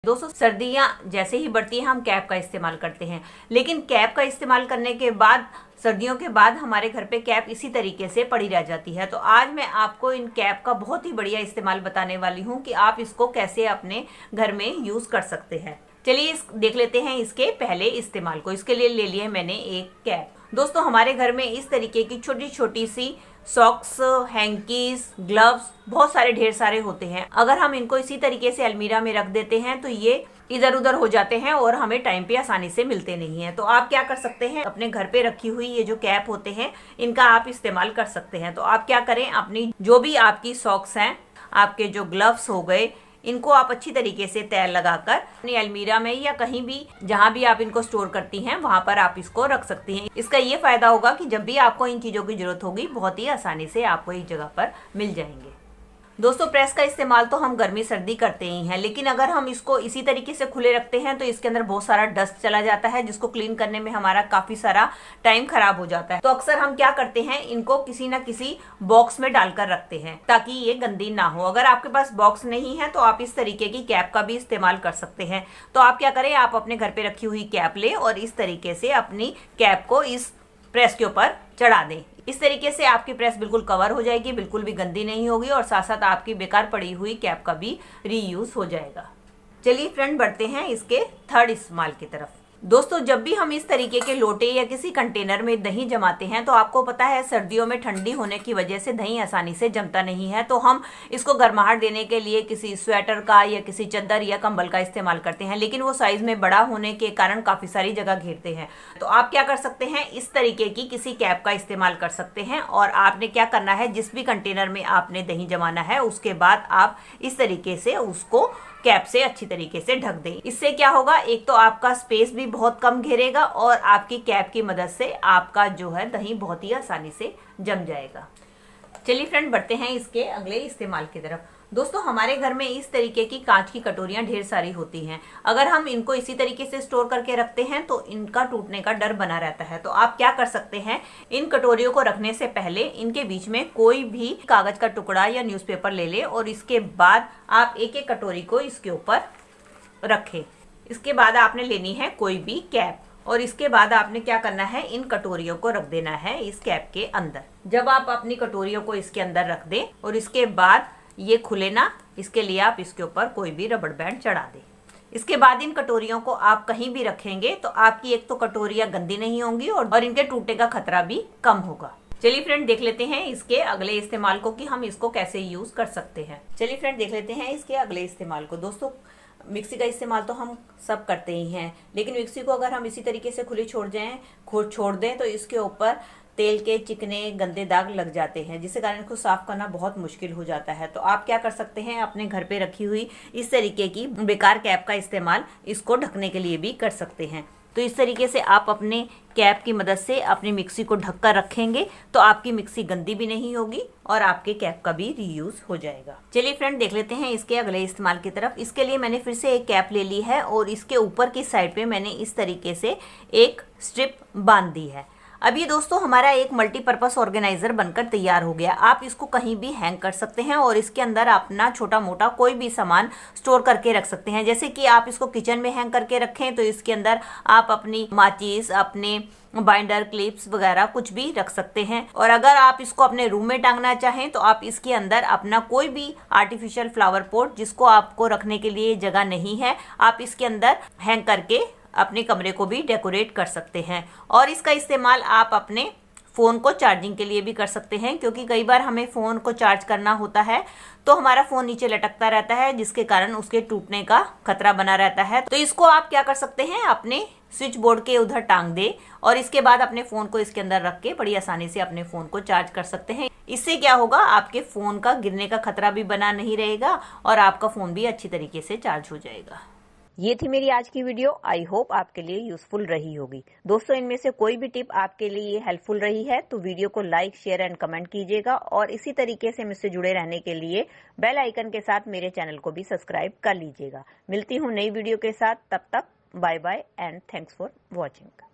दोस्तों सर्दियां जैसे ही बढ़ती हैं हम कैप का इस्तेमाल करते हैं, लेकिन कैप का इस्तेमाल करने के बाद सर्दियों के बाद हमारे घर पे कैप इसी तरीके से पड़ी रह जाती है। तो आज मैं आपको इन कैप का बहुत ही बढ़िया इस्तेमाल बताने वाली हूँ कि आप इसको कैसे अपने घर में यूज कर सकते हैं। चलिए देख लेते हैं इसके पहले इस्तेमाल को। इसके लिए ले लिया है मैंने एक कैप। दोस्तों हमारे घर में इस तरीके की छोटी छोटी सी सॉक्स, हैंकीज, ग्लव्स बहुत सारे ढेर सारे होते हैं। अगर हम इनको इसी तरीके से अलमीरा में रख देते हैं तो ये इधर उधर हो जाते हैं और हमें टाइम पे आसानी से मिलते नहीं हैं। तो आप क्या कर सकते हैं, अपने घर पे रखी हुई ये जो कैप होते हैं इनका आप इस्तेमाल कर सकते हैं। तो आप क्या करें, अपनी जो भी आपकी सॉक्स हैं, आपके जो ग्लव्स हो गए, इनको आप अच्छी तरीके से तय लगाकर अपनी अलमीरा में या कहीं भी जहां भी आप इनको स्टोर करती हैं वहां पर आप इसको रख सकती हैं। इसका ये फायदा होगा कि जब भी आपको इन चीजों की जरूरत होगी बहुत ही आसानी से आपको एक जगह पर मिल जाएंगे। दोस्तों प्रेस का इस्तेमाल तो हम गर्मी सर्दी करते ही हैं, लेकिन अगर हम इसको इसी तरीके से खुले रखते हैं तो इसके अंदर बहुत सारा डस्ट चला जाता है, जिसको क्लीन करने में हमारा काफी सारा टाइम खराब हो जाता है। तो अक्सर हम क्या करते हैं, इनको किसी ना किसी बॉक्स में डालकर रखते हैं ताकि ये गंदी ना हो। अगर आपके पास बॉक्स नहीं है तो आप इस तरीके की कैप का भी इस्तेमाल कर सकते हैं। तो आप क्या करें, आप अपने घर पे रखी हुई कैप ले और इस तरीके से अपनी कैप को इस प्रेस के ऊपर चढ़ा दें। इस तरीके से आपकी प्रेस बिल्कुल कवर हो जाएगी, बिल्कुल भी गंदी नहीं होगी और साथ साथ आपकी बेकार पड़ी हुई कैप का भी रीयूज हो जाएगा। चलिए फ्रेंड बढ़ते हैं इसके थर्ड इस्तेमाल की तरफ। दोस्तों जब भी हम इस तरीके के लोटे या किसी कंटेनर में दही जमाते हैं तो आपको पता है सर्दियों में ठंडी होने की वजह से दही आसानी से जमता नहीं है। तो हम इसको गर्माहट देने के लिए किसी स्वेटर का या किसी चादर या कंबल का इस्तेमाल करते हैं, लेकिन वो साइज में बड़ा होने के कारण काफी सारी जगह घेरते हैं। तो आप क्या कर सकते हैं, इस तरीके की किसी कैप का इस्तेमाल कर सकते हैं और आपने क्या करना है, जिस भी कंटेनर में आपने दही जमाना है उसके बाद आप इस तरीके से उसको कैप से अच्छी तरीके से ढक दें। इससे क्या होगा, एक तो आपका स्पेस भी बहुत कम घेरेगा और आपकी कैप की मदद से आपका जो है दही बहुत ही आसानी से जम जाएगा। चलिए फ्रेंड बढ़ते हैं इसके अगले इस्तेमाल की तरफ। दोस्तों हमारे घर में इस तरीके की कांच की कटोरियां ढेर सारी होती हैं। अगर हम इनको इसी तरीके से स्टोर करके रखते हैं तो इनका टूटने का डर बना रहता है। तो आप क्या कर सकते हैं, इन कटोरियों को रखने से पहले इनके बीच में कोई भी कागज का टुकड़ा या न्यूज़पेपर ले लें और इसके बाद आप एक एक कटोरी को इसके ऊपर रखें। इसके बाद आपने लेनी है कोई भी कैप और इसके बाद आपने क्या करना है, इन कटोरियों को रख देना है इस कैप के अंदर। जब आप अपनी कटोरियों को इसके अंदर रख दें और इसके बाद ये खुले ना, इसके लिए आप इसके ऊपर कोई भी रबड़ बैंड चढ़ा दें। इसके बाद इन कटोरियों को आप कहीं भी रखेंगे तो आपकी एक तो कटोरियां गंदी नहीं होंगी और इनके टूटने का खतरा भी कम होगा। चलिए फ्रेंड देख लेते हैं इसके अगले इस्तेमाल को कि हम इसको कैसे यूज कर सकते हैं। चलिए फ्रेंड देख लेते हैं इसके अगले इस्तेमाल को। दोस्तों मिक्सी का इस्तेमाल तो हम सब करते ही हैं, लेकिन मिक्सी को अगर हम इसी तरीके से खुली छोड़ दें तो इसके ऊपर तेल के चिकने गंदे दाग लग जाते हैं, जिसके कारण इसको साफ करना बहुत मुश्किल हो जाता है। तो आप क्या कर सकते हैं, अपने घर पे रखी हुई इस तरीके की बेकार कैप का इस्तेमाल इसको ढकने के लिए भी कर सकते हैं। तो इस तरीके से आप अपने कैप की मदद से अपनी मिक्सी को ढककर रखेंगे तो आपकी मिक्सी गंदी भी नहीं होगी और आपके कैप का भी रीयूज हो जाएगा। चलिए फ्रेंड देख लेते हैं इसके अगले इस्तेमाल की तरफ। इसके लिए मैंने फिर से एक कैप ले ली है और इसके ऊपर की साइड पे मैंने इस तरीके से एक स्ट्रिप बांध दी है। अब ये दोस्तों हमारा एक मल्टीपर्पस ऑर्गेनाइजर बनकर तैयार हो गया। आप इसको कहीं भी हैंग कर सकते हैं और इसके अंदर अपना छोटा मोटा कोई भी सामान स्टोर करके रख सकते हैं। जैसे कि आप इसको किचन में हैंग करके रखें तो इसके अंदर आप अपनी माचिस, अपने बाइंडर, क्लिप्स वगैरह कुछ भी रख सकते हैं। और अगर आप इसको अपने रूम में टांगना चाहें तो आप इसके अंदर अपना कोई भी आर्टिफिशियल फ्लावर पॉट जिसको आपको रखने के लिए जगह नहीं है, आप इसके अंदर हैंग करके अपने कमरे को भी डेकोरेट कर सकते हैं। और इसका इस्तेमाल आप अपने फ़ोन को चार्जिंग के लिए भी कर सकते हैं, क्योंकि कई बार हमें फ़ोन को चार्ज करना होता है तो हमारा फ़ोन नीचे लटकता रहता है, जिसके कारण उसके टूटने का खतरा बना रहता है। तो इसको आप क्या कर सकते हैं, अपने स्विच बोर्ड के उधर टांग दे और इसके बाद अपने फ़ोन को इसके अंदर रख के बड़ी आसानी से अपने फ़ोन को चार्ज कर सकते हैं। इससे क्या होगा, आपके फ़ोन का गिरने का खतरा भी बना नहीं रहेगा और आपका फ़ोन भी अच्छी तरीके से चार्ज हो जाएगा। ये थी मेरी आज की वीडियो। आई होप आपके लिए यूजफुल रही होगी। दोस्तों इनमें से कोई भी टिप आपके लिए हेल्पफुल रही है तो वीडियो को लाइक, शेयर एंड कमेंट कीजिएगा और इसी तरीके से मुझसे जुड़े रहने के लिए बेल आइकन के साथ मेरे चैनल को भी सब्सक्राइब कर लीजिएगा। मिलती हूँ नई वीडियो के साथ, तब तक bye bye and thanks for watching.